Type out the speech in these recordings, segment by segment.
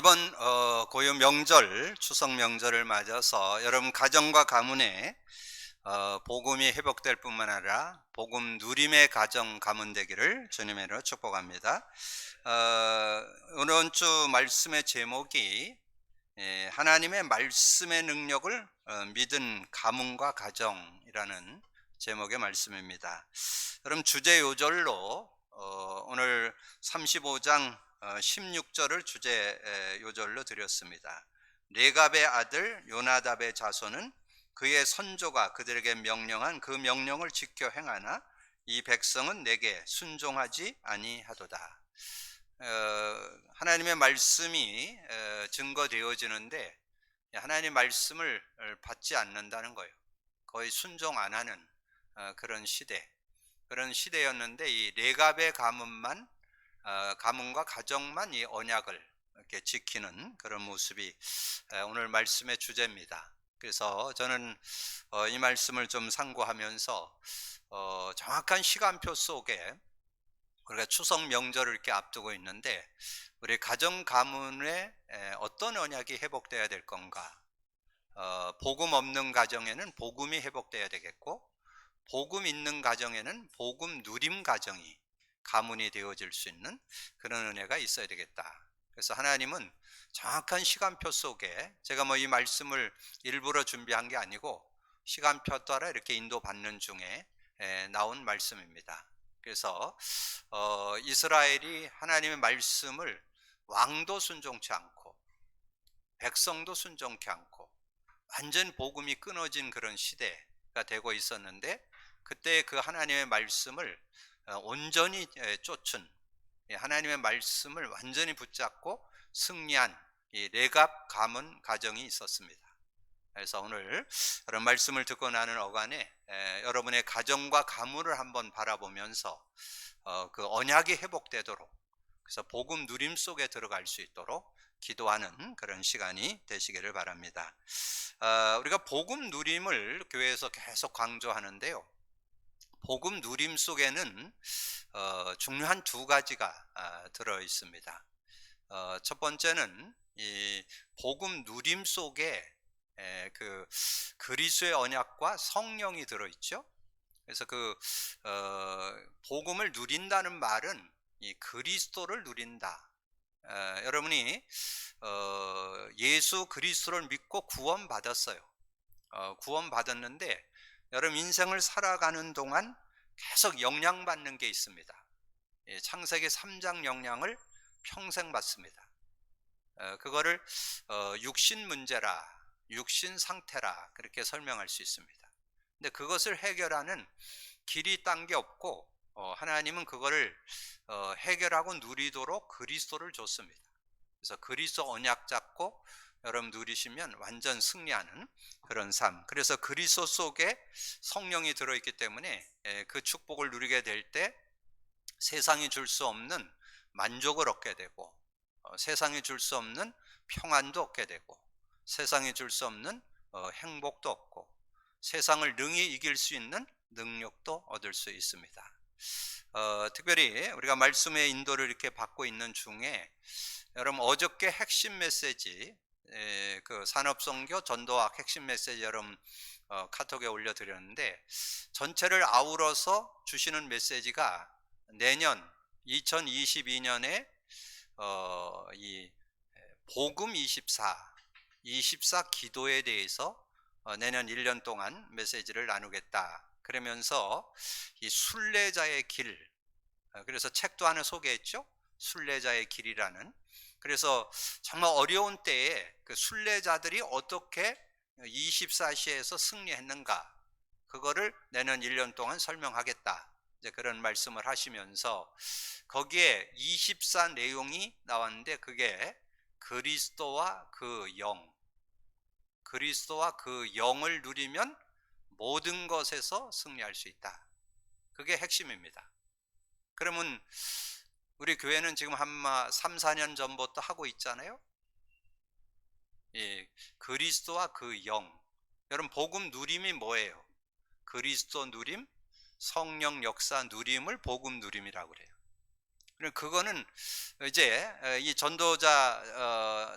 이번 고유 명절, 추석 명절을 맞아서 여러분 가정과 가문에 복음이 회복될 뿐만 아니라 복음 누림의 가정 가문 되기를 주님의 이름으로 축복합니다. 이번 주 말씀의 제목이 하나님의 말씀의 능력을 믿은 가문과 가정이라는 제목의 말씀입니다. 여러분 주제 요절로 오늘 35장 16절을 주제 요절로 드렸습니다. 레갑의 아들 요나답의 자손은 그의 선조가 그들에게 명령한 그 명령을 지켜 행하나 이 백성은 내게 순종하지 아니하도다. 하나님의 말씀이 증거되어지는데 하나님의 말씀을 받지 않는다는 거예요. 거의 순종 안 하는 그런 그런 시대였는데 이 레갑의 가문과 가정만 이 언약을 이렇게 지키는 그런 모습이 오늘 말씀의 주제입니다. 그래서 저는 이 말씀을 좀 상고하면서 정확한 시간표 속에 우리가 추석 명절을 이렇게 앞두고 있는데 우리 가정 가문에 어떤 언약이 회복돼야 될 건가? 복음 없는 가정에는 복음이 회복돼야 되겠고, 복음 있는 가정에는 복음 누림 가정이 가문이 되어질 수 있는 그런 은혜가 있어야 되겠다. 그래서 하나님은 정확한 시간표 속에 제가 이 말씀을 일부러 준비한 게 아니고 시간표 따라 이렇게 인도받는 중에 나온 말씀입니다. 그래서 이스라엘이 하나님의 말씀을 왕도 순종치 않고 백성도 순종치 않고 완전 복음이 끊어진 그런 시대가 되고 있었는데 그때 그 하나님의 말씀을 온전히 쫓은 하나님의 말씀을 완전히 붙잡고 승리한 이 레갑 가문 가정이 있었습니다. 그래서 오늘 그런 말씀을 듣고 나는 어간에 여러분의 가정과 가문을 한번 바라보면서 그 언약이 회복되도록 그래서 복음 누림 속에 들어갈 수 있도록 기도하는 그런 시간이 되시기를 바랍니다. 우리가 복음 누림을 교회에서 계속 강조하는데요. 복음 누림 속에는 중요한 두 가지가 들어 있습니다. 첫 번째는 이 복음 누림 속에 그 그리스도의 언약과 성령이 들어 있죠. 그래서 그 복음을 누린다는 말은 이 그리스도를 누린다. 여러분이 예수 그리스도를 믿고 구원받았어요. 구원받았는데 여러분 인생을 살아가는 동안 계속 영향받는 게 있습니다. 창세기 3장 영향을 평생 받습니다. 그거를 육신 문제라, 육신 상태라 그렇게 설명할 수 있습니다. 근데 그것을 해결하는 길이 딴 게 없고 하나님은 그거를 해결하고 누리도록 그리스도를 줬습니다. 그래서 그리스도 언약 잡고 여러분 누리시면 완전 승리하는 그런 삶. 그래서 그리스도 속에 성령이 들어있기 때문에 그 축복을 누리게 될 때 세상이 줄 수 없는 만족을 얻게 되고 세상이 줄 수 없는 평안도 얻게 되고 세상이 줄 수 없는 행복도 얻고 세상을 능히 이길 수 있는 능력도 얻을 수 있습니다. 특별히 우리가 말씀의 인도를 이렇게 받고 있는 중에 여러분 어저께 핵심 메시지 그 산업선교 전도학 핵심 메시지 여러분 카톡에 올려드렸는데 전체를 아우러서 주시는 메시지가 내년 2022년에 이 복음 24 기도에 대해서 내년 1년 동안 메시지를 나누겠다. 그러면서 이 순례자의 길, 그래서 책도 하나 소개했죠. 순례자의 길이라는. 그래서 정말 어려운 때에 그 순례자들이 어떻게 24시에서 승리했는가, 그거를 내년 1년 동안 설명하겠다. 이제 그런 말씀을 하시면서 거기에 24 내용이 나왔는데 그게 그리스도와 그 영을 누리면 모든 것에서 승리할 수 있다. 그게 핵심입니다. 그러면 우리 교회는 지금 한 3, 4년 전부터 하고 있잖아요. 예, 그리스도와 그 영. 여러분 복음 누림이 뭐예요? 그리스도 누림, 성령 역사 누림을 복음 누림이라고 그래요. 그거는 이제 이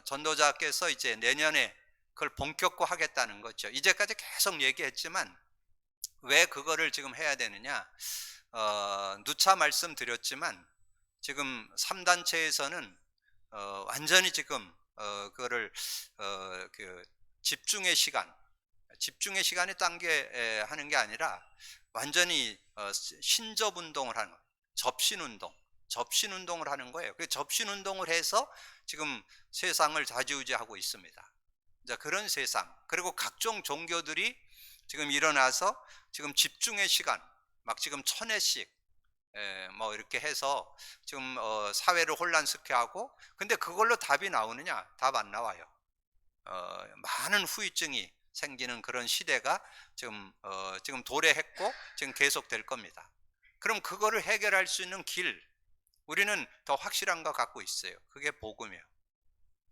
전도자께서 이제 내년에 그걸 본격화하겠다는 거죠. 이제까지 계속 얘기했지만 왜 그거를 지금 해야 되느냐? 누차 말씀드렸지만 지금 3단체에서는 완전히 지금 그거를 그 집중의 시간이 딴 게 하는 게 아니라 완전히 신접 운동을 하는 거예요. 접신 운동을 하는 거예요. 그 접신 운동을 해서 지금 세상을 좌지우지하고 있습니다. 이제 그런 세상, 그리고 각종 종교들이 지금 일어나서 지금 집중의 시간, 막 지금 1000회씩 뭐 이렇게 해서 지금 사회를 혼란스럽게 하고, 근데 그걸로 답이 나오느냐? 답 안 나와요. 많은 후유증이 생기는 그런 시대가 지금 도래했고 지금 계속될 겁니다. 그럼 그거를 해결할 수 있는 길, 우리는 더 확실한 거 갖고 있어요. 그게 복음이에요.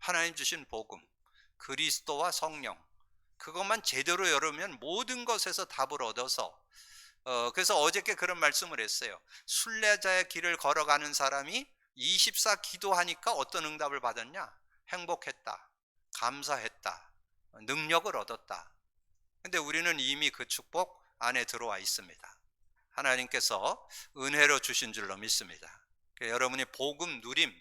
하나님 주신 복음, 그리스도와 성령, 그것만 제대로 열으면 모든 것에서 답을 얻어서 그래서 어저께 그런 말씀을 했어요. 순례자의 길을 걸어가는 사람이 24 기도하니까 어떤 응답을 받았냐? 행복했다, 감사했다, 능력을 얻었다. 근데 우리는 이미 그 축복 안에 들어와 있습니다. 하나님께서 은혜로 주신 줄로 믿습니다. 여러분이 복음 누림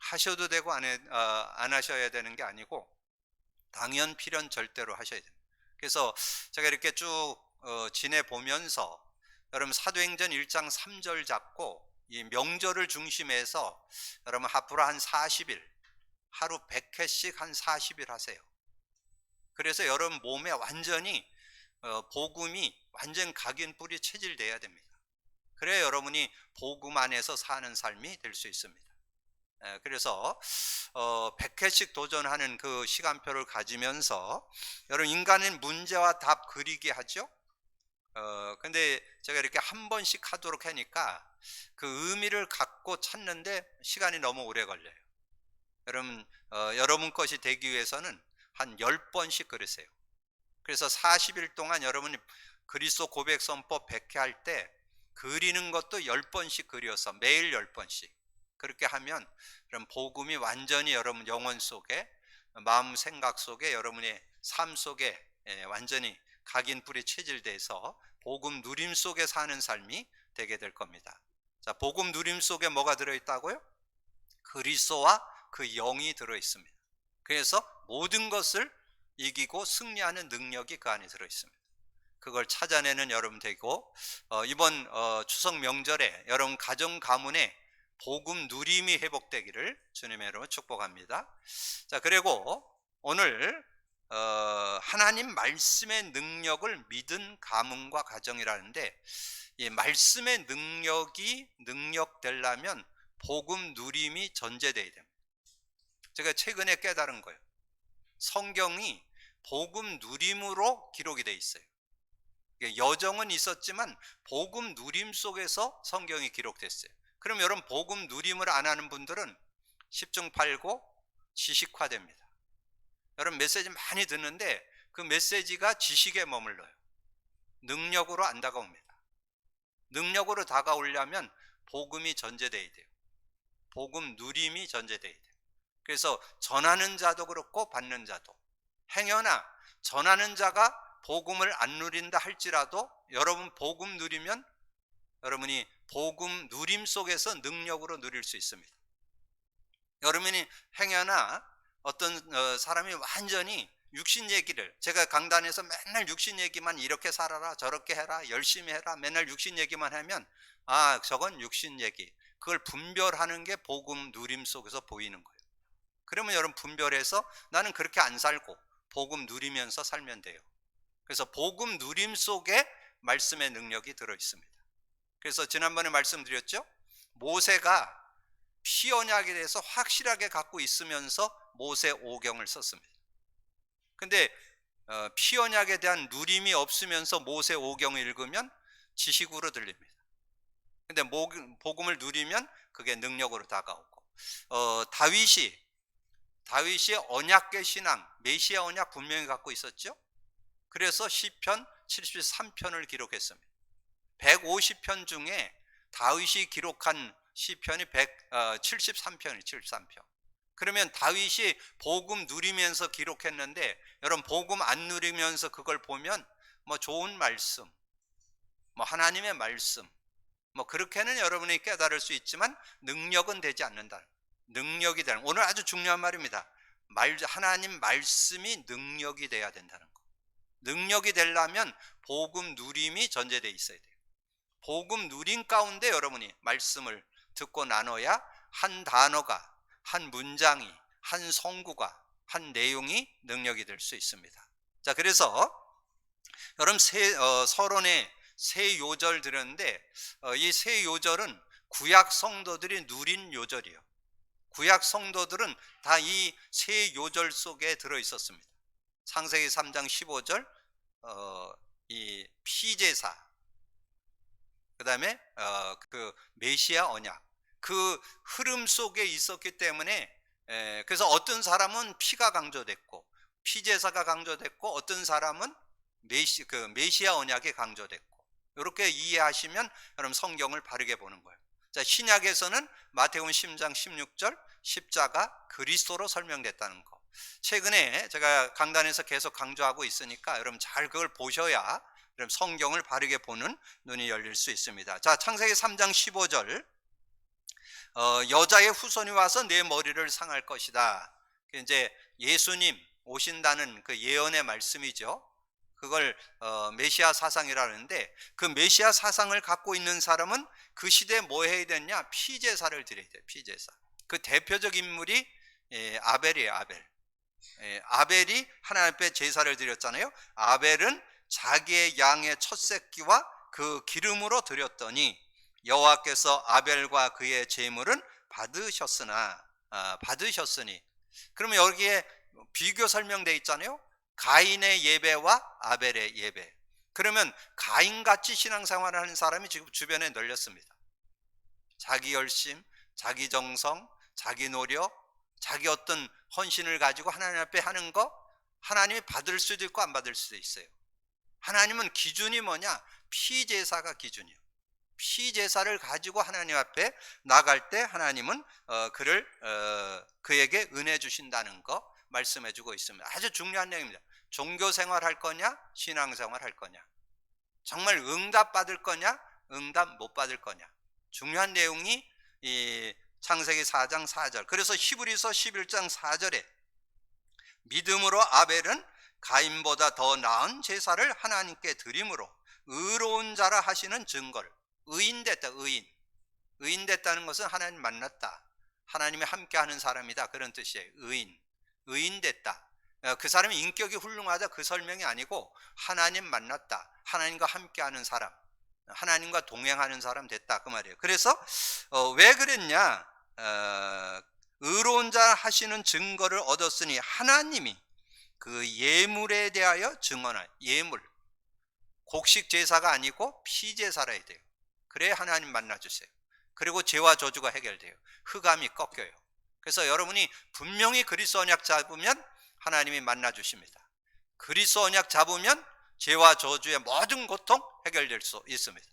하셔도 되고 안 하셔야 되는 게 아니고 당연 필연 절대로 하셔야 됩니다. 그래서 제가 이렇게 쭉 지내보면서 여러분 사도행전 1장 3절 잡고 이 명절을 중심해서 여러분 앞으로 한 40일, 하루 100회씩 한 40일 하세요. 그래서 여러분 몸에 완전히 복음이 완전 각인뿌리 체질돼야 됩니다. 그래야 여러분이 복음 안에서 사는 삶이 될 수 있습니다. 그래서 100회씩 도전하는 그 시간표를 가지면서 여러분 인간은 문제와 답 그리게 하죠. 근데 제가 이렇게 한 번씩 하도록 하니까 그 의미를 갖고 찾는데 시간이 너무 오래 걸려요. 여러분 것이 되기 위해서는 한 10번씩 그리세요. 그래서 40일 동안 여러분이 그리스도 고백 선포 100회 할 때 그리는 것도 10번씩 그려서 매일 10번씩 그렇게 하면 그럼 복음이 완전히 여러분 영혼 속에, 마음 생각 속에, 여러분의 삶 속에 완전히 각인뿌리 체질돼서 복음 누림 속에 사는 삶이 되게 될 겁니다. 자, 복음 누림 속에 뭐가 들어있다고요? 그리스도와 그 영이 들어있습니다. 그래서 모든 것을 이기고 승리하는 능력이 그 안에 들어있습니다. 그걸 찾아내는 여러분 되고, 이번 추석 명절에 여러분 가정 가문에 복음 누림이 회복되기를 주님의 이름으로 축복합니다. 자, 그리고 오늘 하나님 말씀의 능력을 믿은 가문과 가정이라는데, 이 말씀의 능력이 능력되려면 복음 누림이 전제돼야 됩니다. 제가 최근에 깨달은 거예요. 성경이 복음 누림으로 기록이 돼 있어요. 여정은 있었지만 복음 누림 속에서 성경이 기록됐어요. 그럼 여러분 복음 누림을 안 하는 분들은 10중 8구 지식화됩니다. 여러분 메시지 많이 듣는데 그 메시지가 지식에 머물러요. 능력으로 안 다가옵니다. 능력으로 다가오려면 복음이 전제돼야 돼요. 복음 누림이 전제돼야 돼요. 그래서 전하는 자도 그렇고 받는 자도, 행여나 전하는 자가 복음을 안 누린다 할지라도 여러분 복음 누리면 여러분이 복음 누림 속에서 능력으로 누릴 수 있습니다. 여러분이 행여나 어떤 사람이 완전히 육신 얘기를, 제가 강단에서 맨날 육신 얘기만, 이렇게 살아라 저렇게 해라 열심히 해라 맨날 육신 얘기만 하면 저건 육신 얘기, 그걸 분별하는 게 복음 누림 속에서 보이는 거예요. 그러면 여러분 분별해서 나는 그렇게 안 살고 복음 누리면서 살면 돼요. 그래서 복음 누림 속에 말씀의 능력이 들어 있습니다. 그래서 지난번에 말씀드렸죠. 모세가 피 언약에 대해서 확실하게 갖고 있으면서 모세 오경을 썼습니다. 근데 피 언약에 대한 누림이 없으면서 모세 오경을 읽으면 지식으로 들립니다. 근데 복음을 누리면 그게 능력으로 다가오고, 다윗이 언약계 신앙, 메시아 언약 분명히 갖고 있었죠. 그래서 시편 73편을 기록했습니다. 150편 중에 다윗이 기록한 시편이 173편이 73편. 그러면 다윗이 복음 누리면서 기록했는데, 여러분 복음 안 누리면서 그걸 보면 뭐 좋은 말씀, 뭐 하나님의 말씀, 뭐 그렇게는 여러분이 깨달을 수 있지만 능력은 되지 않는다. 능력이 되는, 오늘 아주 중요한 말입니다. 하나님 말씀이 능력이 돼야 된다는 거. 능력이 되려면 복음 누림이 전제되어 있어야 돼요. 복음 누림 가운데 여러분이 말씀을 듣고 나눠야 한 단어가, 한 문장이, 한 성구가, 한 내용이 능력이 될 수 있습니다. 자, 그래서 여러분 서론에 세 요절 들었는데, 이 세 요절은 구약 성도들이 누린 요절이에요. 구약 성도들은 다 이 세 요절 속에 들어 있었습니다. 창세기 3장 15절, 이 피제사, 그 다음에 그 메시아 언약, 그 흐름 속에 있었기 때문에, 그래서 어떤 사람은 피가 강조됐고 피제사가 강조됐고, 어떤 사람은 메시아 언약이 강조됐고, 이렇게 이해하시면 여러분 성경을 바르게 보는 거예요. 자, 신약에서는 마태복음 10장 16절 십자가 그리스도로 설명됐다는 거, 최근에 제가 강단에서 계속 강조하고 있으니까 여러분 잘 그걸 보셔야 여러분 성경을 바르게 보는 눈이 열릴 수 있습니다. 자, 창세기 3장 15절, 여자의 후손이 와서 내 머리를 상할 것이다. 이제 예수님 오신다는 그 예언의 말씀이죠. 그걸 메시아 사상이라는데, 그 메시아 사상을 갖고 있는 사람은 그 시대에 뭐 해야 되냐? 피제사를 드려야 돼요. 피제사. 그 대표적 인물이 아벨이에요. 아벨이 하나님 앞에 제사를 드렸잖아요. 아벨은 자기의 양의 첫 새끼와 그 기름으로 드렸더니 여호와께서 아벨과 그의 제물은 받으셨으니. 그러면 여기에 비교 설명되어 있잖아요. 가인의 예배와 아벨의 예배. 그러면 가인같이 신앙생활을 하는 사람이 지금 주변에 널렸습니다. 자기 열심, 자기 정성, 자기 노력, 자기 어떤 헌신을 가지고 하나님 앞에 하는 거, 하나님이 받을 수도 있고 안 받을 수도 있어요. 하나님은 기준이 뭐냐? 피제사가 기준이에요. 피제사를 가지고 하나님 앞에 나갈 때 하나님은 그에게 은혜 주신다는 거 말씀해 주고 있습니다. 아주 중요한 내용입니다. 종교생활 할 거냐, 신앙생활 할 거냐, 정말 응답 받을 거냐, 응답 못 받을 거냐, 중요한 내용이 이 창세기 4장 4절. 그래서 히브리서 11장 4절에 믿음으로 아벨은 가인보다 더 나은 제사를 하나님께 드림으로 의로운 자라 하시는 증거를, 의인됐다. 의인됐다는 것은 하나님 만났다, 하나님이 함께하는 사람이다, 그런 뜻이에요. 의인됐다. 그 사람이 인격이 훌륭하다, 그 설명이 아니고 하나님 만났다, 하나님과 함께하는 사람, 하나님과 동행하는 사람 됐다, 그 말이에요. 그래서 왜 그랬냐? 의로운 자 하시는 증거를 얻었으니 하나님이 그 예물에 대하여 증언할, 예물, 곡식 제사가 아니고 피제사라 해야 돼요. 그래야 하나님 만나주세요. 그리고 죄와 저주가 해결돼요. 흑암이 꺾여요. 그래서 여러분이 분명히 그리스도 언약 잡으면 하나님이 만나주십니다. 그리스도 언약 잡으면 죄와 저주의 모든 고통 해결될 수 있습니다.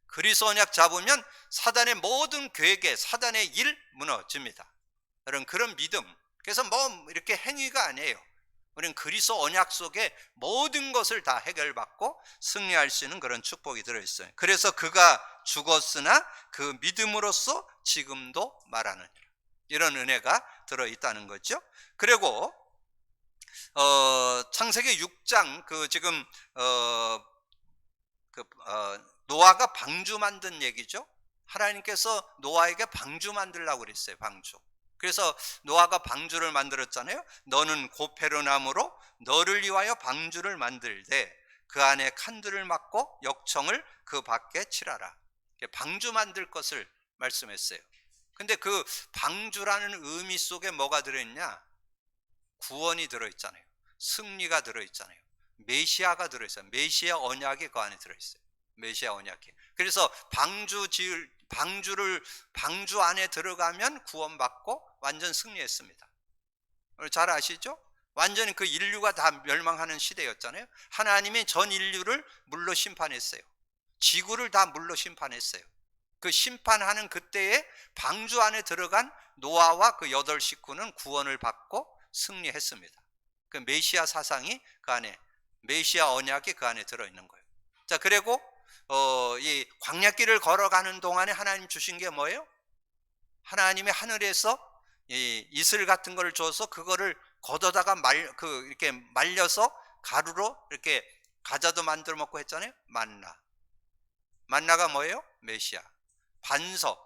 그리스도 언약 잡으면 사단의 모든 계획에, 사단의 일 무너집니다. 여러분, 그런 믿음. 그래서 뭐 이렇게 행위가 아니에요. 우리는 그리스도 언약 속에 모든 것을 다 해결받고 승리할 수 있는 그런 축복이 들어있어요. 그래서 그가 죽었으나 그 믿음으로써 지금도 말하느니라, 이런 은혜가 들어있다는 거죠. 그리고 창세기 6장 지금 노아가 방주 만든 얘기죠. 하나님께서 노아에게 방주 만들라고 그랬어요. 방주. 그래서 노아가 방주를 만들었잖아요. 너는 고페르나무로 너를 위하여 방주를 만들되 그 안에 칸들을 막고 역청을 그 밖에 칠하라. 방주 만들 것을 말씀했어요. 근데 그 방주라는 의미 속에 뭐가 들어있냐? 구원이 들어있잖아요. 승리가 들어있잖아요. 메시아가 들어있어요. 메시아 언약이 그 안에 들어있어요. 메시아 언약이. 그래서 방주 안에 들어가면 구원받고 완전 승리했습니다. 잘 아시죠? 완전히 그 인류가 다 멸망하는 시대였잖아요. 하나님이 전 인류를 물로 심판했어요. 지구를 다 물로 심판했어요. 그 심판하는 그때에 방주 안에 들어간 노아와 그 8식구는 구원을 받고 승리했습니다. 그 메시아 사상이 그 안에, 메시아 언약이 그 안에 들어있는 거예요. 자, 그리고 이 광야길을 걸어가는 동안에 하나님 주신 게 뭐예요? 하나님이 하늘에서 이 이슬 같은 걸 줘서 그거를 걷어다가 이렇게 말려서 가루로 이렇게 과자도 만들어 먹고 했잖아요. 만나가 뭐예요? 메시아. 반석,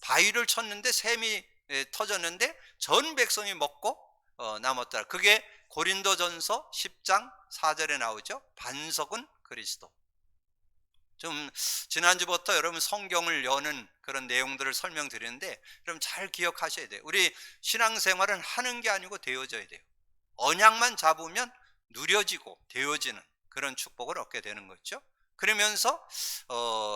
바위를 쳤는데 샘이 터졌는데 전 백성이 먹고 남았더라. 그게 고린도전서 10장 4절에 나오죠. 반석은 그리스도. 좀 지난주부터 여러분 성경을 여는 그런 내용들을 설명드리는데 여러분 잘 기억하셔야 돼요. 우리 신앙생활은 하는 게 아니고 되어져야 돼요. 언약만 잡으면 누려지고 되어지는 그런 축복을 얻게 되는 거죠. 그러면서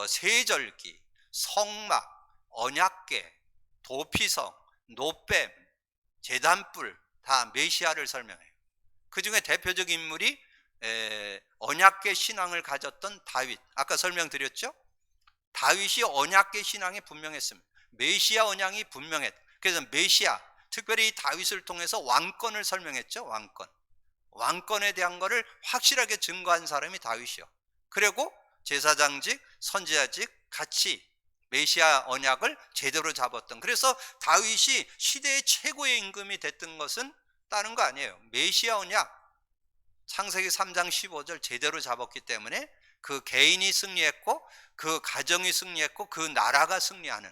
세절기, 성막, 언약궤, 도피성, 노뱀, 제단불 다 메시아를 설명해요. 그 중에 대표적 인물이 언약궤 신앙을 가졌던 다윗. 아까 설명드렸죠? 다윗이 언약궤 신앙에 분명했습니다. 메시아 언약이 분명했다. 그래서 메시아, 특별히 다윗을 통해서 왕권을 설명했죠. 왕권에 대한 것을 확실하게 증거한 사람이 다윗이요. 그리고 제사장직, 선지자직 같이 메시아 언약을 제대로 잡았던. 그래서 다윗이 시대의 최고의 임금이 됐던 것은 다른 거 아니에요. 메시아 언약, 창세기 3장 15절 제대로 잡았기 때문에 그 개인이 승리했고 그 가정이 승리했고 그 나라가 승리하는.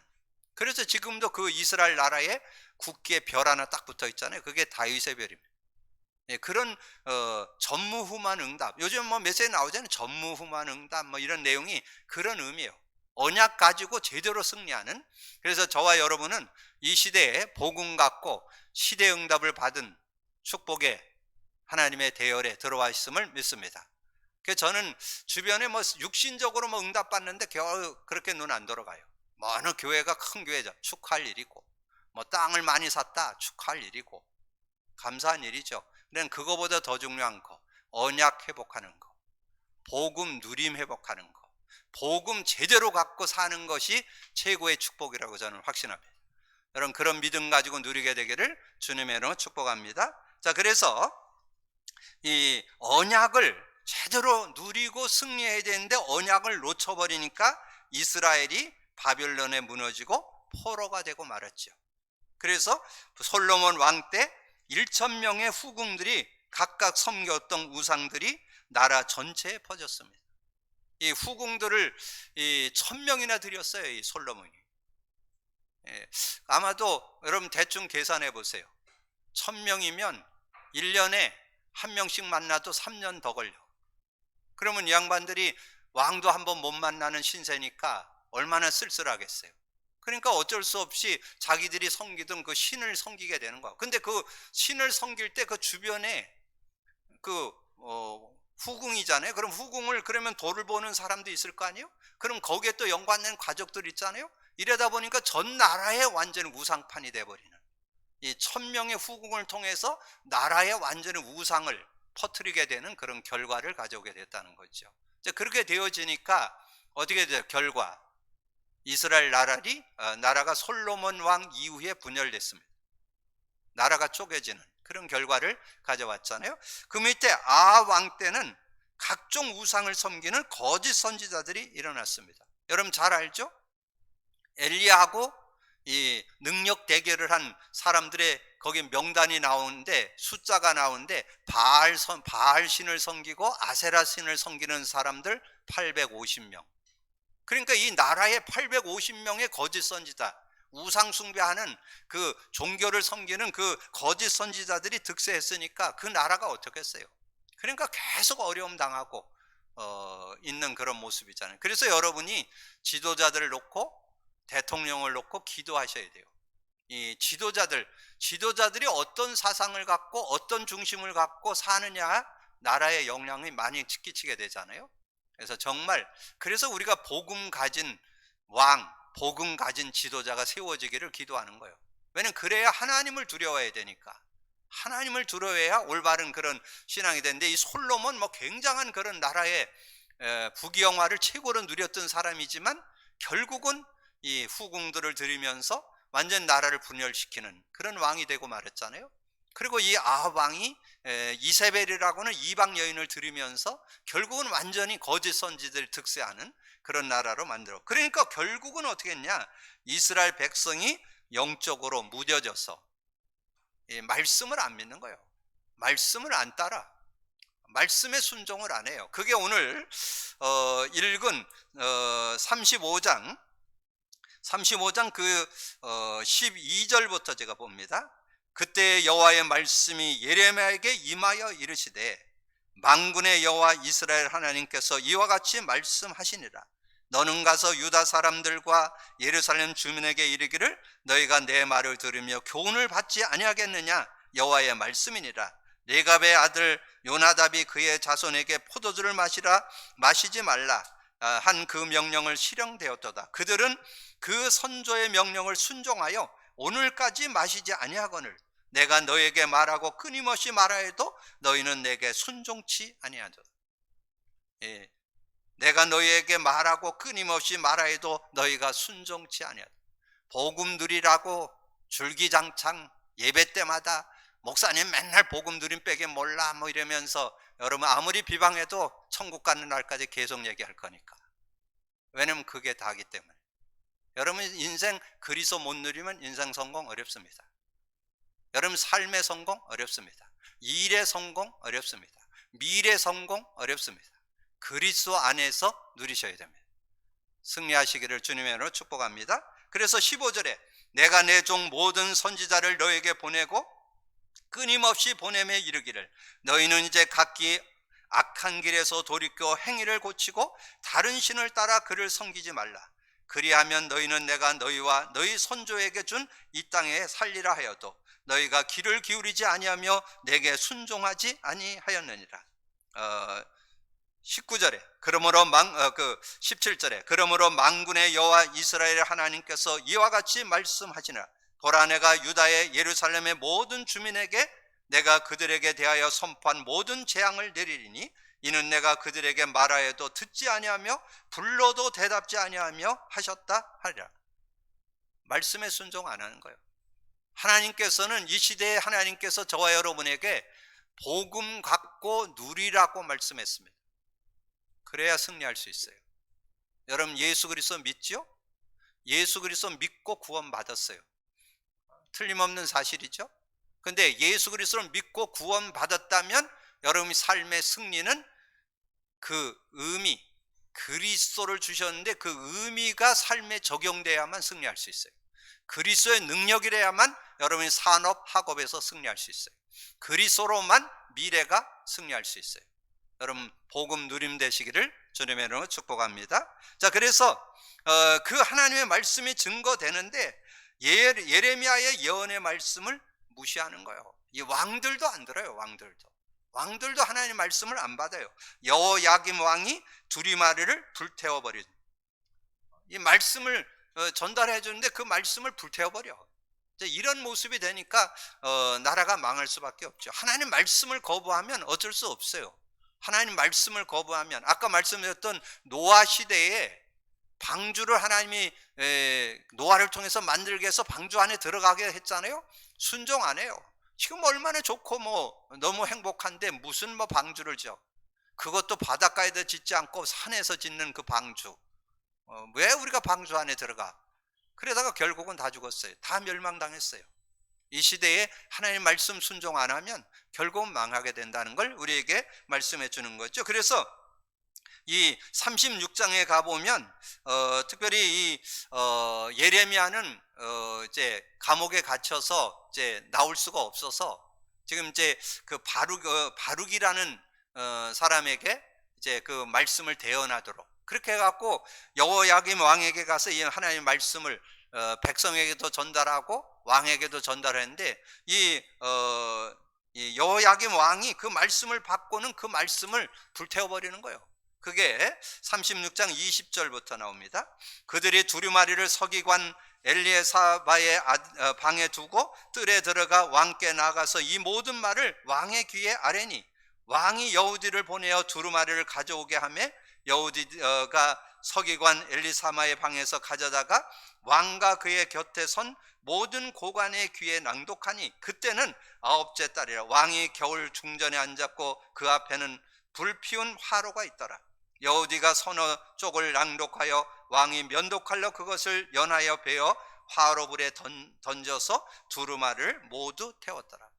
그래서 지금도 그 이스라엘 나라에 국기에 별 하나 딱 붙어 있잖아요. 그게 다윗의 별입니다. 그런 전무후무한 응답. 요즘 뭐 메시지 나오잖아요. 전무후무한 응답 뭐 이런 내용이 그런 의미예요. 언약 가지고 제대로 승리하는. 그래서 저와 여러분은 이 시대에 복음 갖고 시대 응답을 받은 축복의 하나님의 대열에 들어와 있음을 믿습니다. 그래서 저는 주변에 뭐 육신적으로 뭐 응답 받는데 겨우 그렇게 눈 안 돌아가요. 뭐 어느 교회가 큰 교회죠. 축하할 일이고, 뭐 땅을 많이 샀다 축하할 일이고, 감사한 일이죠. 근데 그거보다 더 중요한 거, 언약 회복하는 거, 복음 누림 회복하는 거, 복음 제대로 갖고 사는 것이 최고의 축복이라고 저는 확신합니다. 여러분 그런 믿음 가지고 누리게 되기를 주님의 이름으로 축복합니다. 자, 그래서 이 언약을 제대로 누리고 승리해야 되는데 언약을 놓쳐버리니까 이스라엘이 바벨론에 무너지고 포로가 되고 말았죠. 그래서 솔로몬 왕 때 1,000명의 후궁들이 각각 섬겼던 우상들이 나라 전체에 퍼졌습니다. 이 후궁들을 1,000명이나 드렸어요, 이 솔로몬이. 아마도 여러분 대충 계산해 보세요. 1,000명이면 1년에 한 명씩 만나도 3년 더 걸려. 그러면 이 양반들이 왕도 한번 못 만나는 신세니까 얼마나 쓸쓸하겠어요. 그러니까 어쩔 수 없이 자기들이 섬기던 그 신을 섬기게 되는 거야. 근데 그 신을 섬길 때 그 주변에 그 후궁이잖아요. 그럼 후궁을 그러면 돌을 보는 사람도 있을 거 아니에요? 그럼 거기에 또 연관된 가족들 있잖아요. 이러다 보니까 전 나라에 완전 우상판이 돼버리는, 이 1,000명의 후궁을 통해서 나라에 완전히 우상을 퍼뜨리게 되는 그런 결과를 가져오게 됐다는 거죠. 그렇게 되어지니까 어떻게 돼요? 결과 이스라엘 나라가 솔로몬 왕 이후에 분열됐습니다. 나라가 쪼개지는 그런 결과를 가져왔잖아요. 그 밑에 아합 왕 때는 각종 우상을 섬기는 거짓 선지자들이 일어났습니다. 여러분 잘 알죠? 엘리야하고 이 능력 대결을 한 사람들의 거기 명단이 나오는데, 숫자가 나오는데 바알 신을 섬기고 아세라 신을 섬기는 사람들 850명. 그러니까 이 나라에 850명의 거짓 선지자, 우상 숭배하는 그 종교를 섬기는 그 거짓 선지자들이 득세했으니까 그 나라가 어떻겠어요? 그러니까 계속 어려움 당하고 있는 그런 모습이잖아요. 그래서 여러분이 지도자들을 놓고 대통령을 놓고 기도하셔야 돼요. 이 지도자들이 어떤 사상을 갖고 어떤 중심을 갖고 사느냐, 나라에 영향이 많이 끼치게 되잖아요. 그래서 정말 그래서 우리가 복음 가진 왕, 복음 가진 지도자가 세워지기를 기도하는 거예요. 왜냐면 그래야 하나님을 두려워해야 되니까. 하나님을 두려워해야 올바른 그런 신앙이 되는데, 이 솔로몬 뭐 굉장한 그런 나라의 부귀영화를 최고로 누렸던 사람이지만 결국은 이 후궁들을 들이면서 완전 나라를 분열시키는 그런 왕이 되고 말았잖아요. 그리고 이 아합 왕이 이세벨이라고는 이방 여인을 들이면서 결국은 완전히 거짓 선지자를 득세하는 그런 나라로 만들어. 그러니까 결국은 어떻게 했냐? 이스라엘 백성이 영적으로 무뎌져서 말씀을 안 믿는 거예요. 말씀을 안 따라. 말씀에 순종을 안 해요. 그게 오늘 읽은 35장 그 12절부터 제가 봅니다. 그때 여호와의 말씀이 예레미야에게 임하여 이르시되 만군의 여호와 이스라엘 하나님께서 이와 같이 말씀하시니라. 너는 가서 유다 사람들과 예루살렘 주민에게 이르기를 너희가 내 말을 들으며 교훈을 받지 아니하겠느냐. 여호와의 말씀이니라. 레갑의 아들 요나답이 그의 자손에게 포도주를 마시지 말라 한 그 명령을 실행되었도다. 그들은 그 선조의 명령을 순종하여 오늘까지 마시지 아니하거늘 내가 너에게 말하고 끊임없이 말하여도 너희는 내게 순종치 아니하도다. 내가 너희에게 말하고 끊임없이 말하여도 너희가 순종치 아니하도다. 복음 누리라고 줄기장창 예배 때마다 목사님 맨날 복음 누림 빼게 몰라 뭐 이러면서 여러분 아무리 비방해도 천국 가는 날까지 계속 얘기할 거니까. 왜냐면 그게 다기 때문에. 여러분 인생 그리스도 못 누리면 인생 성공 어렵습니다. 여러분 삶의 성공 어렵습니다. 일의 성공 어렵습니다. 미래 성공 어렵습니다. 그리스도 안에서 누리셔야 됩니다. 승리하시기를 주님의 이름으로 축복합니다. 그래서 15절에 내가 내 종 모든 선지자를 너에게 보내고 끊임없이 보내며 이르기를 너희는 이제 각기 악한 길에서 돌이켜 행위를 고치고 다른 신을 따라 그를 섬기지 말라. 그리하면 너희는 내가 너희와 너희 손조에게 준 이 땅에 살리라 하여도 너희가 귀를 기울이지 아니하며 내게 순종하지 아니하였느니라. 19절에 그러므로 17절에 그러므로 만군의 여호와 이스라엘 하나님께서 이와 같이 말씀하시니라. 보라 내가 유다의 예루살렘의 모든 주민에게 내가 그들에게 대하여 선포한 모든 재앙을 내리리니 이는 내가 그들에게 말하여도 듣지 아니하며 불러도 대답지 아니하며 하셨다 하리라. 말씀에 순종 안 하는 거예요. 하나님께서는 이 시대에 하나님께서 저와 여러분에게 복음 갖고 누리라고 말씀했습니다. 그래야 승리할 수 있어요. 여러분 예수 그리스도 믿지요? 예수 그리스도 믿고 구원받았어요. 틀림없는 사실이죠. 근데 예수 그리스도를 믿고 구원받았다면 여러분의 삶의 승리는 그 의미, 그리스도를 주셨는데 그 의미가 삶에 적용돼야만 승리할 수 있어요. 그리스도의 능력이래야만 여러분이 산업, 학업에서 승리할 수 있어요. 그리스도로만 미래가 승리할 수 있어요. 여러분 복음 누림 되시기를 주님의 이름으로 축복합니다. 자, 그래서 그 하나님의 말씀이 증거되는데 예레미야의 예언의 말씀을 무시하는 거예요. 이 왕들도 안 들어요. 왕들도 하나님의 말씀을 안 받아요. 여호야김 왕이 두리마리를 불태워버린 이 말씀을 전달해 주는데 그 말씀을 불태워버려. 이런 모습이 되니까 나라가 망할 수밖에 없죠. 하나님 말씀을 거부하면 어쩔 수 없어요. 하나님 말씀을 거부하면 아까 말씀드렸던 노아 시대에 방주를 하나님이 노아를 통해서 만들게 해서 방주 안에 들어가게 했잖아요. 순종 안 해요. 지금 얼마나 좋고 뭐 너무 행복한데 무슨 뭐 방주를 지어. 그것도 바닷가에다 짓지 않고 산에서 짓는 그 방주. 왜 우리가 방주 안에 들어가? 그러다가 결국은 다 죽었어요. 다 멸망당했어요. 이 시대에 하나님 말씀 순종 안 하면 결국은 망하게 된다는 걸 우리에게 말씀해 주는 거죠. 그래서 이 36장에 가보면 특별히 이 예레미야는 이제 감옥에 갇혀서 이제 나올 수가 없어서 지금 이제 그 바룩이라는 사람에게 이제 그 말씀을 대언하도록 그렇게 해갖고 여호야김 왕에게 가서 이 하나님의 말씀을 백성에게도 전달하고 왕에게도 전달했는데 이 여호야김 왕이 그 말씀을 받고는 그 말씀을 불태워버리는 거예요. 그게 36장 20절부터 나옵니다. 그들이 두루마리를 서기관 엘리에사바의 방에 두고 뜰에 들어가 왕께 나가서 이 모든 말을 왕의 귀에 아뢰니 왕이 여우디를 보내어 두루마리를 가져오게 하며 여우디가 서기관 엘리사마의 방에서 가져다가 왕과 그의 곁에 선 모든 고관의 귀에 낭독하니 그때는 아홉째 달이라. 왕이 겨울 중전에 앉았고 그 앞에는 불피운 화로가 있더라. 여우디가 서너 쪽을 낭독하여 왕이 면도칼로 그것을 연하여 베어 화로불에 던져서 두루마를 모두 태웠더라.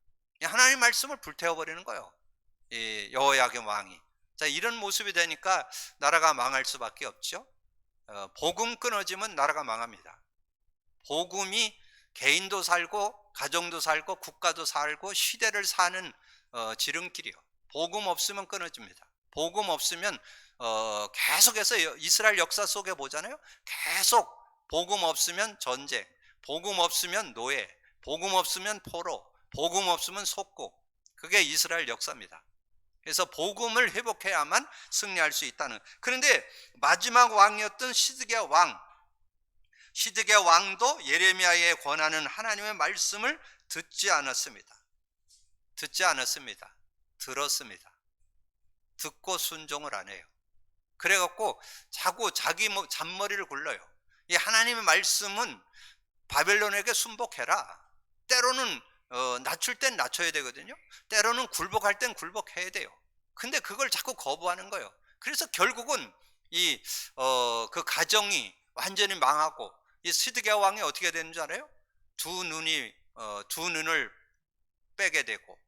하나님 말씀을 불태워버리는 거예요, 이 여호야김 왕이. 자, 이런 모습이 되니까 나라가 망할 수밖에 없죠. 복음 끊어지면 나라가 망합니다. 복음이 개인도 살고 가정도 살고 국가도 살고 시대를 사는 지름길이요. 복음 없으면 끊어집니다. 복음 없으면 계속해서 이스라엘 역사 속에 보잖아요. 계속 복음 없으면 전쟁, 복음 없으면 노예, 복음 없으면 포로, 복음 없으면 속고, 그게 이스라엘 역사입니다. 그래서 복음을 회복해야만 승리할 수 있다는. 그런데 마지막 왕이었던 시드기야 왕도 예레미야의 권하는 하나님의 말씀을 듣지 않았습니다. 들었습니다. 듣고 순종을 안 해요. 그래갖고 자꾸 자기 잔머리를 굴러요. 이 하나님의 말씀은 바벨론에게 순복해라. 때로는 낮출 땐 낮춰야 되거든요. 때로는 굴복할 땐 굴복해야 돼요. 근데 그걸 자꾸 거부하는 거예요. 그래서 결국은 그 가정이 완전히 망하고, 이 시드기야 왕이 어떻게 되는 줄 알아요? 두 눈을 빼게 되고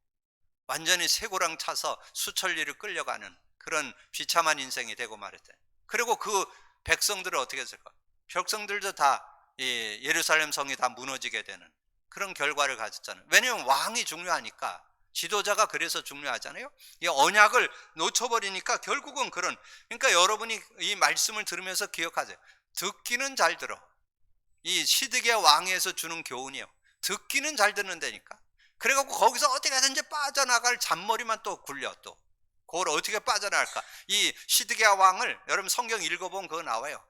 완전히 쇠고랑 차서 수천리를 끌려가는 그런 비참한 인생이 되고 말했대. 그리고 그 백성들은 어떻게 했을까? 백성들도 다 예루살렘 성이 다 무너지게 되는 그런 결과를 가졌잖아요. 왜냐하면 왕이 중요하니까. 지도자가 그래서 중요하잖아요. 이 언약을 놓쳐버리니까 결국은 그러니까 여러분이 이 말씀을 들으면서 기억하세요. 듣기는 잘 들어. 이 시드기야 왕에서 주는 교훈이에요. 듣기는 잘 듣는다니까. 그래갖고 거기서 어떻게든지 빠져나갈 잔머리만 또 굴려. 또 그걸 어떻게 빠져나갈까? 이 시드기야 왕을 여러분 성경 읽어보면 그거 나와요.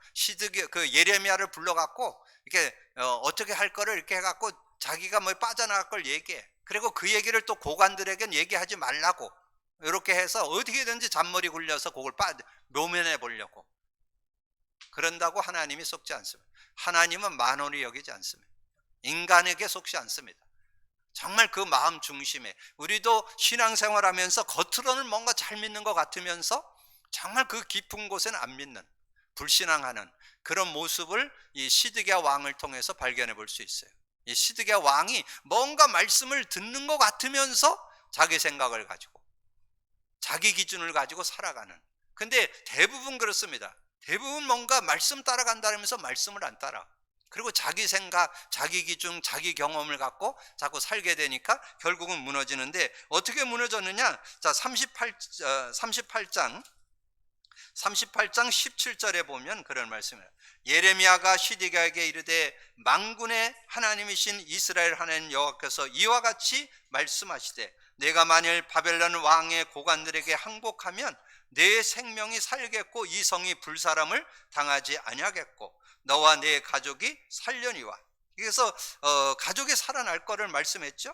그 예레미야를 불러갖고 이렇게 어떻게 할 거를 이렇게 해갖고 자기가 뭐 빠져나갈 걸 얘기해. 그리고 그 얘기를 또 고관들에겐 얘기하지 말라고 이렇게 해서 어떻게든지 잔머리 굴려서 그걸 묘면해 보려고. 그런다고 하나님이 속지 않습니다. 하나님은 만원이 여기지 않습니다. 인간에게 속지 않습니다. 정말 그 마음 중심에, 우리도 신앙생활하면서 겉으로는 뭔가 잘 믿는 것 같으면서 정말 그 깊은 곳에는 안 믿는, 불신앙하는 그런 모습을 이 시드기야 왕을 통해서 발견해 볼 수 있어요. 이 시드기야 왕이 뭔가 말씀을 듣는 것 같으면서 자기 생각을 가지고 자기 기준을 가지고 살아가는. 근데 대부분 그렇습니다. 대부분 뭔가 말씀 따라간다면서 말씀을 안 따라. 그리고 자기 생각, 자기 기준, 자기 경험을 갖고 자꾸 살게 되니까 결국은 무너지는데, 어떻게 무너졌느냐? 자, 38장 17절에 보면 그런 말씀이에요. 예레미야가 시드기야에게 이르되 만군의 하나님이신 이스라엘 하나님 여호와께서 이와 같이 말씀하시되 내가 만일 바벨론 왕의 고관들에게 항복하면 내 생명이 살겠고 이 성이 불사람을 당하지 아니하겠고 너와 내 가족이 살려니와. 그래서 가족이 살아날 거를 말씀했죠.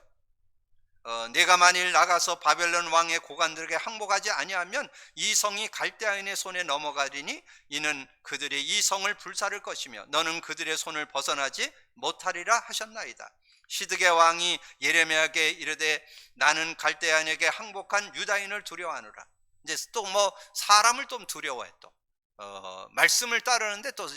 내가 만일 나가서 바벨론 왕의 고관들에게 항복하지 아니하면 이 성이 갈대아인의 손에 넘어가리니 이는 그들이 이 성을 불사를 것이며 너는 그들의 손을 벗어나지 못하리라 하셨나이다. 시드기야 왕이 예레미야에게 이르되 나는 갈대아인에게 항복한 유다인을 두려워하노라. 이제 또 뭐 사람을 좀 두려워해. 또 말씀을 따르는데 또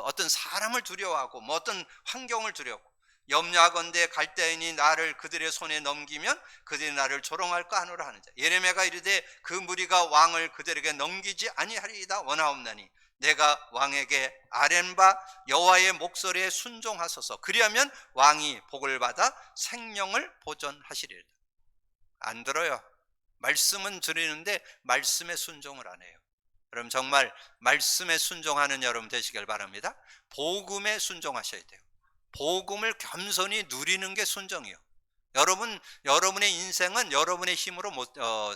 어떤 사람을 두려워하고 뭐 어떤 환경을 두려워하고, 염려하건대 갈대인이 나를 그들의 손에 넘기면 그들이 나를 조롱할까 하노라 하는 자. 예레미야가 이르되 그 무리가 왕을 그들에게 넘기지 아니하리이다 원하옵나니 내가 왕에게 아뢰는 바 여호와의 목소리에 순종하소서. 그리하면 왕이 복을 받아 생명을 보존하시리라. 안 들어요. 말씀은 들리는데 말씀에 순종을 안 해요. 그럼 정말 말씀에 순종하는 여러분 되시길 바랍니다. 복음에 순종하셔야 돼요. 복음을 겸손히 누리는 게 순종이요. 여러분의 인생은 여러분의 힘으로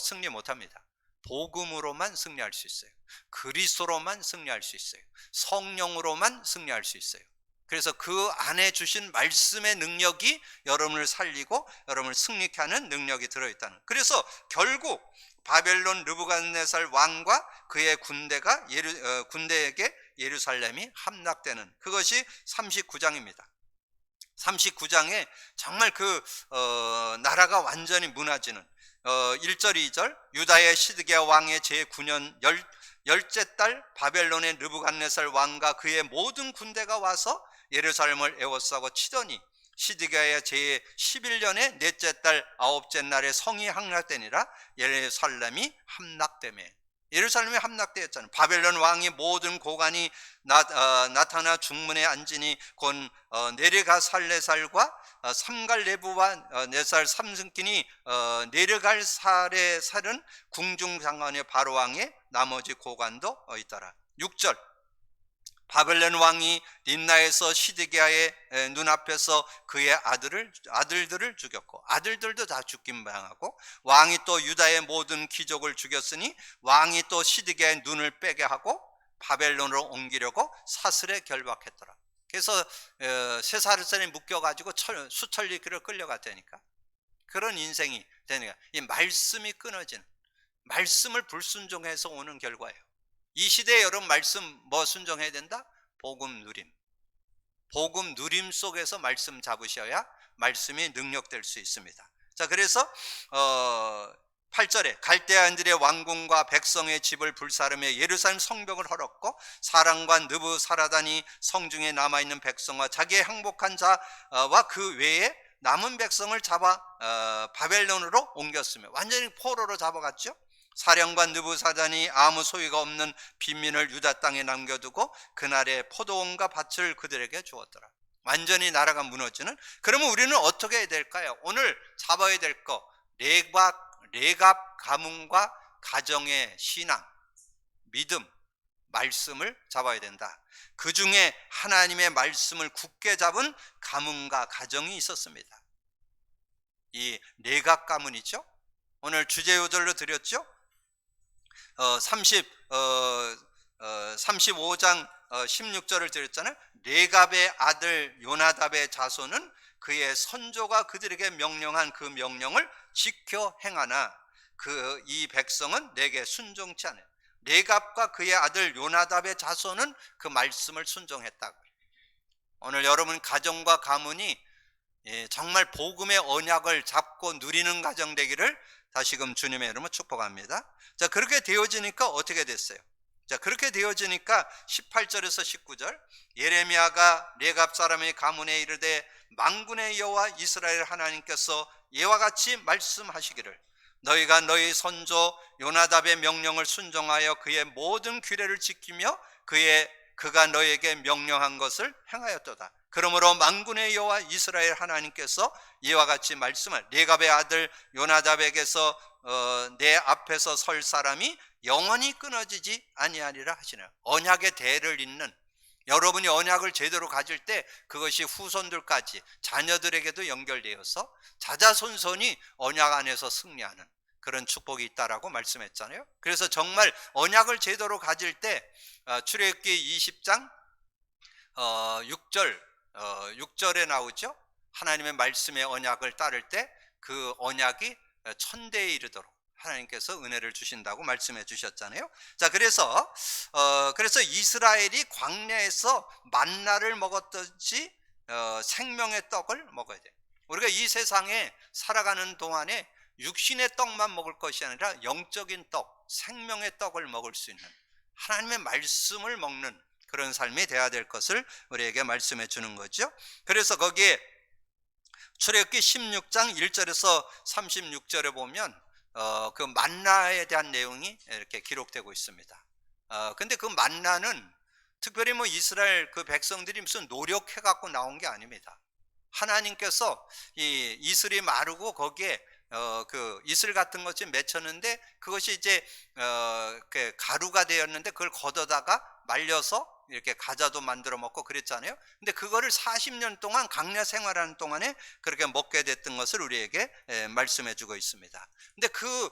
승리 못합니다. 복음으로만 승리할 수 있어요. 그리스도로만 승리할 수 있어요. 성령으로만 승리할 수 있어요. 그래서 그 안에 주신 말씀의 능력이 여러분을 살리고 여러분을 승리케 하는 능력이 들어있다는. 그래서 결국 바벨론 느부갓네살 왕과 그의 군대에게 예루살렘이 함락되는 그것이 39장입니다. 39장에 정말 나라가 완전히 무너지는 1절 2절 유다의 시드기야 왕의 제9년 열째 달 바벨론의 느부갓네살 왕과 그의 모든 군대가 와서 예루살렘을 에워싸고 치더니 시드기야의 제11년의 넷째 달 아홉째 날에 성이 함락되니라. 예루살렘이 함락되매. 예루살렘이 함락되었잖아요. 바벨론 왕이 모든 고관이 나타나 중문에 앉으니 곧 네르가살레살과 삼갈레부와 네살 삼승킨이 네르갈살의 살은 궁중장관의 바로왕의 나머지 고관도 있더라. 6절 바벨론 왕이 림나에서 시드기야의 눈앞에서 그의 아들들을 죽였고 아들들도 다 죽긴 당하고 왕이 또 유다의 모든 귀족을 죽였으니 왕이 또 시드기야의 눈을 빼게 하고 바벨론으로 옮기려고 사슬에 결박했더라. 그래서 쇠사슬에 묶여가지고 수천리길을 끌려갔다니까. 그런 인생이 되니까 이 말씀이 끊어지는, 말씀을 불순종해서 오는 결과예요. 이 시대에 여러분 말씀 뭐 순종해야 된다? 복음 누림. 복음 누림 속에서 말씀 잡으셔야 말씀이 능력될 수 있습니다. 자, 그래서 8절에 갈대아인들의 왕궁과 백성의 집을 불사르며 예루살렘 성벽을 헐었고 사람과 느부사라단이 성중에 남아있는 백성과 자기의 항복한 자와 그 외에 남은 백성을 잡아 바벨론으로 옮겼으며 완전히 포로로 잡아갔죠. 사령관 느부사단이 아무 소유가 없는 빈민을 유다 땅에 남겨두고 그날의 포도원과 밭을 그들에게 주었더라. 완전히 나라가 무너지는. 그러면 우리는 어떻게 해야 될까요? 오늘 잡아야 될 거 레갑 가문과 가정의 신앙, 믿음, 말씀을 잡아야 된다. 그 중에 하나님의 말씀을 굳게 잡은 가문과 가정이 있었습니다. 이 레갑 가문이죠. 오늘 주제 요절로 드렸죠. 35장 16절을 드렸잖아요. 레갑의 아들 요나답의 자손은 그의 선조가 그들에게 명령한 그 명령을 지켜 행하나 이 백성은 내게 순종치 않아요. 레갑과 그의 아들 요나답의 자손은 그 말씀을 순종했다고. 오늘 여러분 가정과 가문이 정말 복음의 언약을 잡고 누리는 가정 되기를 다시금 주님의 이름으로 축복합니다. 자, 그렇게 되어지니까 어떻게 됐어요? 자, 그렇게 되어지니까 18절에서 19절 예레미야가 레갑 사람의 가문에 이르되 만군의 여호와 이스라엘 하나님께서 이와 같이 말씀하시기를 너희가 너희 선조 요나답의 명령을 순종하여 그의 모든 규례를 지키며 그가 너희에게 명령한 것을 행하였도다. 그러므로 만군의 여호와 이스라엘 하나님께서 이와 같이 말씀을 레갑의 아들 요나답에게서 내 앞에서 설 사람이 영원히 끊어지지 아니하리라 하시네요. 언약의 대를 잇는, 여러분이 언약을 제대로 가질 때 그것이 후손들까지 자녀들에게도 연결되어서 자자손손이 언약 안에서 승리하는 그런 축복이 있다라고 말씀했잖아요. 그래서 정말 언약을 제대로 가질 때 출애굽기 20장 6절에 나오죠. 하나님의 말씀의 언약을 따를 때 그 언약이 천대에 이르도록 하나님께서 은혜를 주신다고 말씀해 주셨잖아요. 자, 그래서 이스라엘이 광야에서 만나를 먹었듯이 생명의 떡을 먹어야 돼. 우리가 이 세상에 살아가는 동안에 육신의 떡만 먹을 것이 아니라 영적인 떡, 생명의 떡을 먹을 수 있는 하나님의 말씀을 먹는 그런 삶이 돼야 될 것을 우리에게 말씀해 주는 거죠. 그래서 거기에 출애굽기 16장 1절에서 36절에 보면 그 만나에 대한 내용이 이렇게 기록되고 있습니다. 근데 그 만나는 특별히 뭐 이스라엘 그 백성들이 무슨 노력해 갖고 나온 게 아닙니다. 하나님께서 이 이슬이 마르고 거기에 그 이슬 같은 것이 맺혔는데 그것이 이제 가루가 되었는데 그걸 걷어다가 말려서 이렇게 과자도 만들어 먹고 그랬잖아요. 근데 그거를 40년 동안 광야 생활하는 동안에 그렇게 먹게 됐던 것을 우리에게 말씀해 주고 있습니다. 근데 그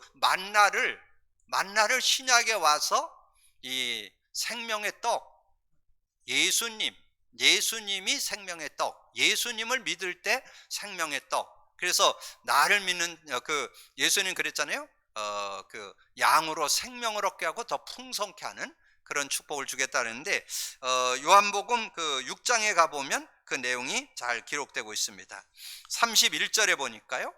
만나를 신약에 와서 이 생명의 떡, 예수님이 생명의 떡, 예수님을 믿을 때 생명의 떡. 그래서 나를 믿는 예수님 그랬잖아요. 그 양으로 생명을 얻게 하고 더 풍성케 하는 그런 축복을 주겠다는데 요한복음 그 6장에 가보면 그 내용이 잘 기록되고 있습니다. 31절에 보니까요,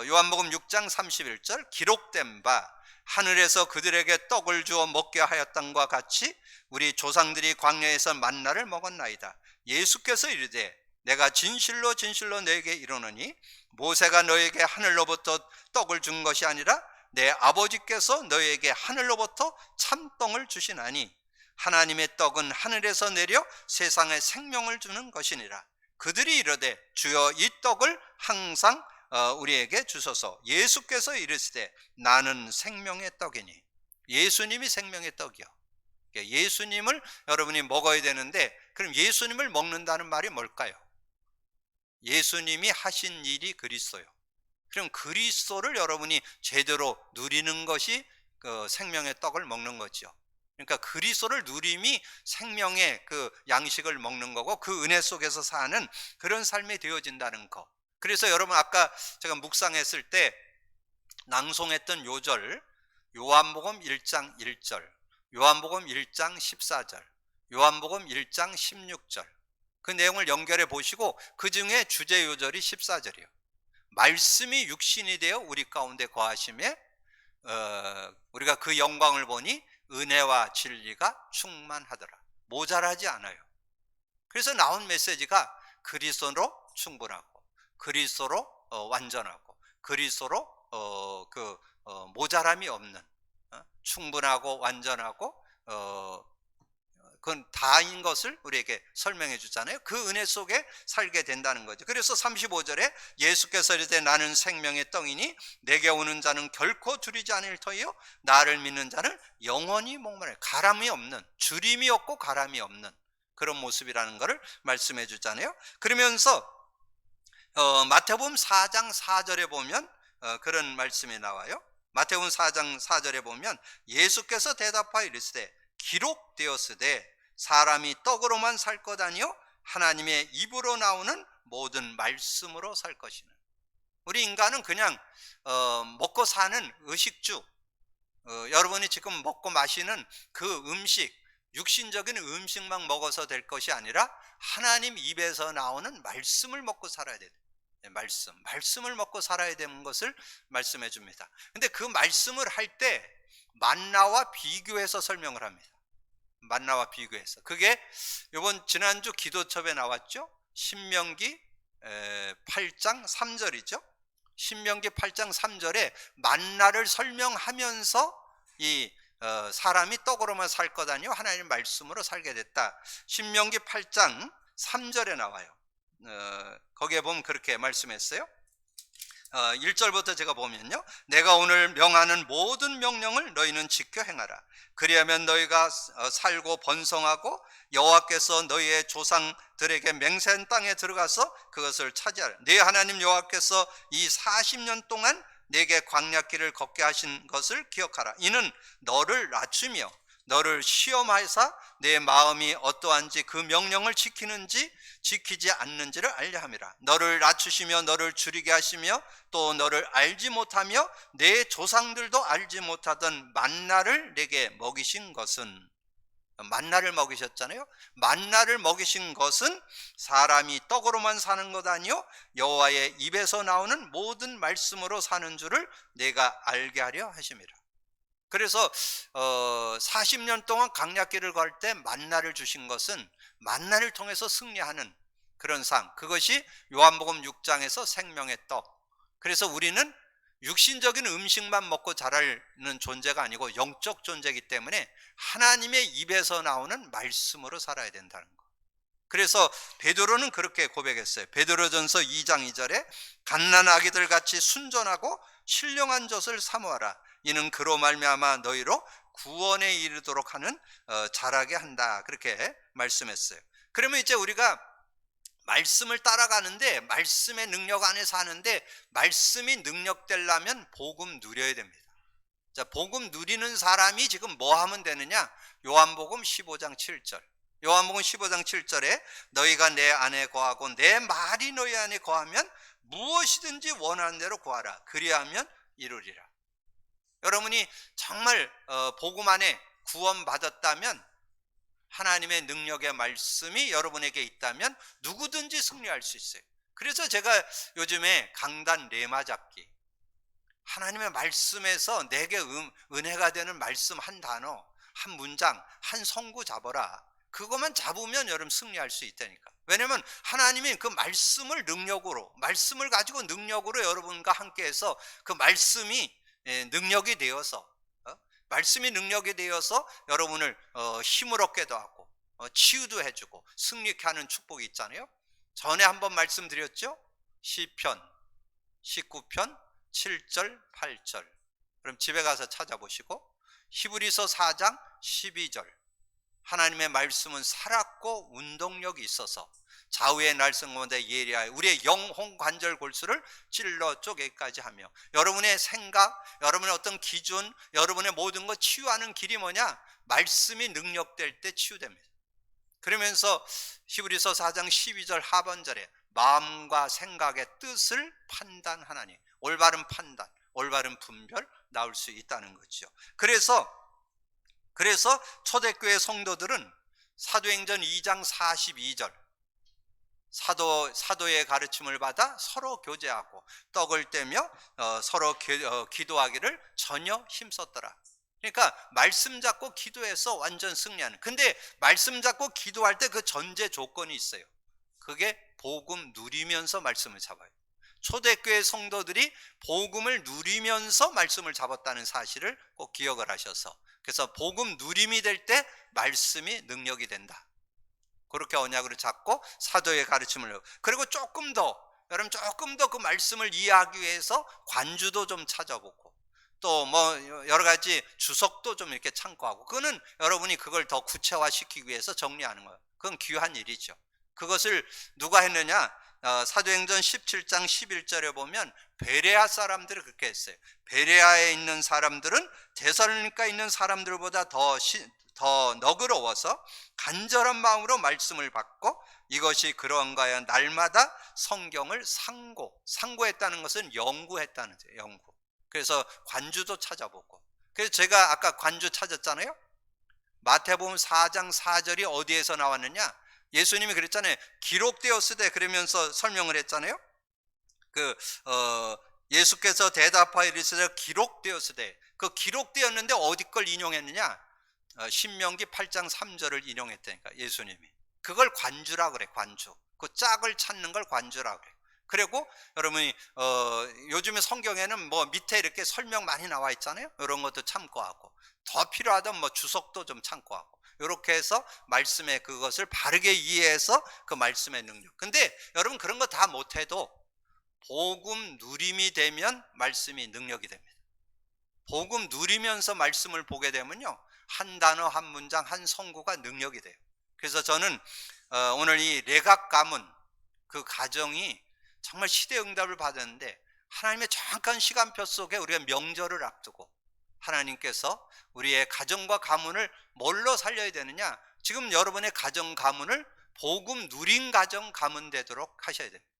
요한복음 6장 31절, 기록된 바 하늘에서 그들에게 떡을 주어 먹게 하였던과 같이 우리 조상들이 광야에서 만나를 먹었나이다. 예수께서 이르되 내가 진실로 진실로 너에게 이르노니 모세가 너에게 하늘로부터 떡을 준 것이 아니라 내 아버지께서 너에게 하늘로부터 참떡을 주시나니 하나님의 떡은 하늘에서 내려 세상에 생명을 주는 것이니라. 그들이 이르되 주여 이 떡을 항상 우리에게 주소서. 예수께서 이르시되 나는 생명의 떡이니. 예수님이 생명의 떡이요. 예수님을 여러분이 먹어야 되는데, 그럼 예수님을 먹는다는 말이 뭘까요? 예수님이 하신 일이 그리스도요. 그럼 그리스도를 여러분이 제대로 누리는 것이 그 생명의 떡을 먹는 거죠. 그러니까 그리스도를 누림이 생명의 그 양식을 먹는 거고, 그 은혜 속에서 사는 그런 삶이 되어진다는 거. 그래서 여러분 아까 제가 묵상했을 때 낭송했던 요절, 요한복음 1장 1절, 요한복음 1장 14절, 요한복음 1장 16절, 그 내용을 연결해 보시고 그 중에 주제 요절이 14절이에요. 말씀이 육신이 되어 우리 가운데 거하심에 우리가 그 영광을 보니 은혜와 진리가 충만하더라. 모자라지 않아요. 그래서 나온 메시지가 그리스도로 충분하고, 그리스도로 완전하고, 그리스도로 모자람이 없는, 충분하고 완전하고 그건 다인 것을 우리에게 설명해 주잖아요. 그 은혜 속에 살게 된다는 거죠. 그래서 35절에 예수께서 이르되 나는 생명의 떡이니 내게 오는 자는 결코 줄이지 않을 터이요 나를 믿는 자는 영원히 목마르. 가람이 없는, 줄임이 없고 가람이 없는 그런 모습이라는 것을 말씀해 주잖아요. 그러면서 마태복음 4장 4절에 보면 그런 말씀이 나와요. 마태복음 4장 4절에 보면 예수께서 대답하여 이르시되 기록되었으되 사람이 떡으로만 살 것 아니요 하나님의 입으로 나오는 모든 말씀으로 살 것이는. 우리 인간은 그냥 먹고 사는 의식주, 여러분이 지금 먹고 마시는 그 음식, 육신적인 음식만 먹어서 될 것이 아니라 하나님 입에서 나오는 말씀을 먹고 살아야 돼요. 말씀을 먹고 살아야 되는 것을 말씀해 줍니다. 근데 그 말씀을 할 때 만나와 비교해서 설명을 합니다. 만나와 비교해서. 그게 이번 지난주 기도첩에 나왔죠. 신명기 8장 3절이죠. 신명기 8장 3절에 만나를 설명하면서 이 사람이 떡으로만 살 것 아니요 하나님의 말씀으로 살게 됐다. 신명기 8장 3절에 나와요. 거기에 보면 그렇게 말씀했어요. 1절부터 제가 보면요, 내가 오늘 명하는 모든 명령을 너희는 지켜 행하라. 그리하면 너희가 살고 번성하고 여호와께서 너희의 조상들에게 맹세한 땅에 들어가서 그것을 차지하라. 네 하나님 여호와께서 이 40년 동안 내게 광야길을 걷게 하신 것을 기억하라. 이는 너를 낮추며 너를 시험하사 내 마음이 어떠한지 그 명령을 지키는지 지키지 않는지를 알려 함이라. 너를 낮추시며 너를 줄이게 하시며 또 너를 알지 못하며 내 조상들도 알지 못하던 만나를 내게 먹이신 것은, 만나를 먹이셨잖아요. 만나를 먹이신 것은 사람이 떡으로만 사는 것 아니요 여호와의 입에서 나오는 모든 말씀으로 사는 줄을 내가 알게 하려 하심이라. 그래서 40년 동안 강약길을 걸 때 만나를 주신 것은 만나를 통해서 승리하는 그런 삶, 그것이 요한복음 6장에서 생명의 떡. 그래서 우리는 육신적인 음식만 먹고 자라는 존재가 아니고 영적 존재이기 때문에 하나님의 입에서 나오는 말씀으로 살아야 된다는 거. 그래서 베드로는 그렇게 고백했어요. 베드로전서 2장 2절에 갓난 아기들 같이 순전하고 신령한 젖을 사모하라. 이는 그로 말미암아 너희로 구원에 이르도록 하는 자라게 한다. 그렇게 말씀했어요. 그러면 이제 우리가 말씀을 따라가는데, 말씀의 능력 안에 사는데, 말씀이 능력되려면 복음 누려야 됩니다. 자, 복음 누리는 사람이 지금 뭐 하면 되느냐? 요한복음 15장 7절. 요한복음 15장 7절에 너희가 내 안에 거하고 내 말이 너희 안에 거하면 무엇이든지 원하는 대로 구하라. 그리하면 이루리라. 여러분이 정말 복음 안에 구원받았다면, 하나님의 능력의 말씀이 여러분에게 있다면 누구든지 승리할 수 있어요. 그래서 제가 요즘에 강단 레마 잡기, 하나님의 말씀에서 내게 은혜가 되는 말씀 한 단어, 한 문장, 한 성구 잡아라. 그것만 잡으면 여러분 승리할 수 있다니까. 왜냐하면 하나님이 그 말씀을 능력으로, 말씀을 가지고 능력으로 여러분과 함께해서 그 말씀이 능력이 되어서, 말씀이 능력이 되어서 여러분을 힘을 얻게도 하고 치유도 해주고 승리케 하는 축복이 있잖아요. 전에 한번 말씀드렸죠. 시편 19편 7절 8절. 그럼 집에 가서 찾아보시고, 히브리서 4장 12절. 하나님의 말씀은 살았고 운동력이 있어서 좌우의 날선 가운데 예리하여 우리의 영혼 관절 골수를 찔러 쪼개기까지 하며, 여러분의 생각, 여러분의 어떤 기준, 여러분의 모든 것 치유하는 길이 뭐냐? 말씀이 능력될 때 치유됩니다. 그러면서 히브리서 4장 12절 하반절에 마음과 생각의 뜻을 판단하나니, 올바른 판단, 올바른 분별 나올 수 있다는 거죠. 그래서 초대교회 성도들은 사도행전 2장 42절 사도의 가르침을 받아 서로 교제하고 떡을 떼며 서로 기도하기를 전혀 힘썼더라. 그러니까 말씀 잡고 기도해서 완전 승리하는. 근데 말씀 잡고 기도할 때 그 전제 조건이 있어요. 그게 복음 누리면서 말씀을 잡아요. 초대교회 성도들이 복음을 누리면서 말씀을 잡았다는 사실을 꼭 기억을 하셔서, 그래서 복음 누림이 될 때 말씀이 능력이 된다. 그렇게 언약으로 잡고 사도의 가르침을, 그리고 조금 더 그 말씀을 이해하기 위해서 관주도 좀 찾아보고, 또 뭐 여러 가지 주석도 좀 이렇게 참고하고, 그거는 여러분이 그걸 더 구체화시키기 위해서 정리하는 거예요. 그건 귀한 일이죠. 그것을 누가 했느냐? 사도행전 17장 11절에 보면 베레아 사람들이 그렇게 했어요. 베레아에 있는 사람들은 데살로니가에 있는 사람들보다 더 너그러워서 간절한 마음으로 말씀을 받고, 이것이 그런가 하여 날마다 성경을 상고했다는 것은 연구했다는 거예요. 연구. 그래서 관주도 찾아보고. 그래서 제가 아까 관주 찾았잖아요. 마태복음 4장 4절이 어디에서 나왔느냐? 예수님이 그랬잖아요. 기록되었으되, 그러면서 설명을 했잖아요. 예수께서 대답하여 이르시되 기록되었으되, 그 기록되었는데 어디 걸 인용했느냐? 신명기 8장 3절을 인용했다니까, 예수님이. 그걸 관주라 그래. 관주. 그 짝을 찾는 걸 관주라 그래. 그리고 여러분이 요즘에 성경에는 뭐 밑에 이렇게 설명 많이 나와 있잖아요. 이런 것도 참고하고, 더 필요하다면 뭐 주석도 좀 참고하고, 이렇게 해서 말씀의 그것을 바르게 이해해서 그 말씀의 능력. 근데 여러분 그런 거 다 못해도 복음 누림이 되면 말씀이 능력이 됩니다. 복음 누리면서 말씀을 보게 되면요, 한 단어 한 문장 한 성구가 능력이 돼요. 그래서 저는 오늘 이 레각 가문, 그 가정이 정말 시대 응답을 받았는데, 하나님의 정확한 시간표 속에 우리가 명절을 앞두고 하나님께서 우리의 가정과 가문을 뭘로 살려야 되느냐? 지금 여러분의 가정 가문을 복음 누린 가정 가문 되도록 하셔야 됩니다.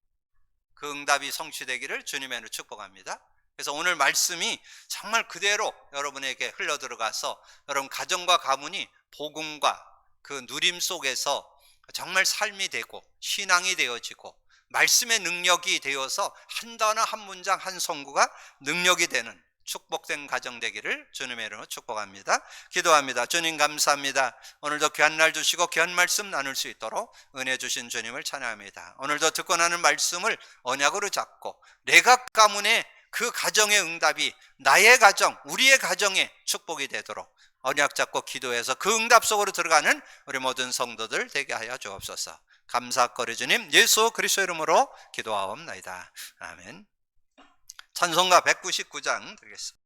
그 응답이 성취되기를 주님의 이름으로 축복합니다. 그래서 오늘 말씀이 정말 그대로 여러분에게 흘러 들어가서 여러분 가정과 가문이 복음과 그 누림 속에서 정말 삶이 되고 신앙이 되어지고 말씀의 능력이 되어서 한 단어 한 문장 한 성구가 능력이 되는 축복된 가정 되기를 주님의 이름으로 축복합니다. 기도합니다. 주님 감사합니다. 오늘도 귀한 날 주시고 귀한 말씀 나눌 수 있도록 은혜 주신 주님을 찬양합니다. 오늘도 듣고 나는 말씀을 언약으로 잡고 레각 가문의 그 가정의 응답이 나의 가정, 우리의 가정의 축복이 되도록 언약 잡고 기도해서 그 응답 속으로 들어가는 우리 모든 성도들 되게 하여 주옵소서. 감사거리 주님 예수 그리스도 이름으로 기도하옵나이다. 아멘. 찬송가 199장 드리겠습니다.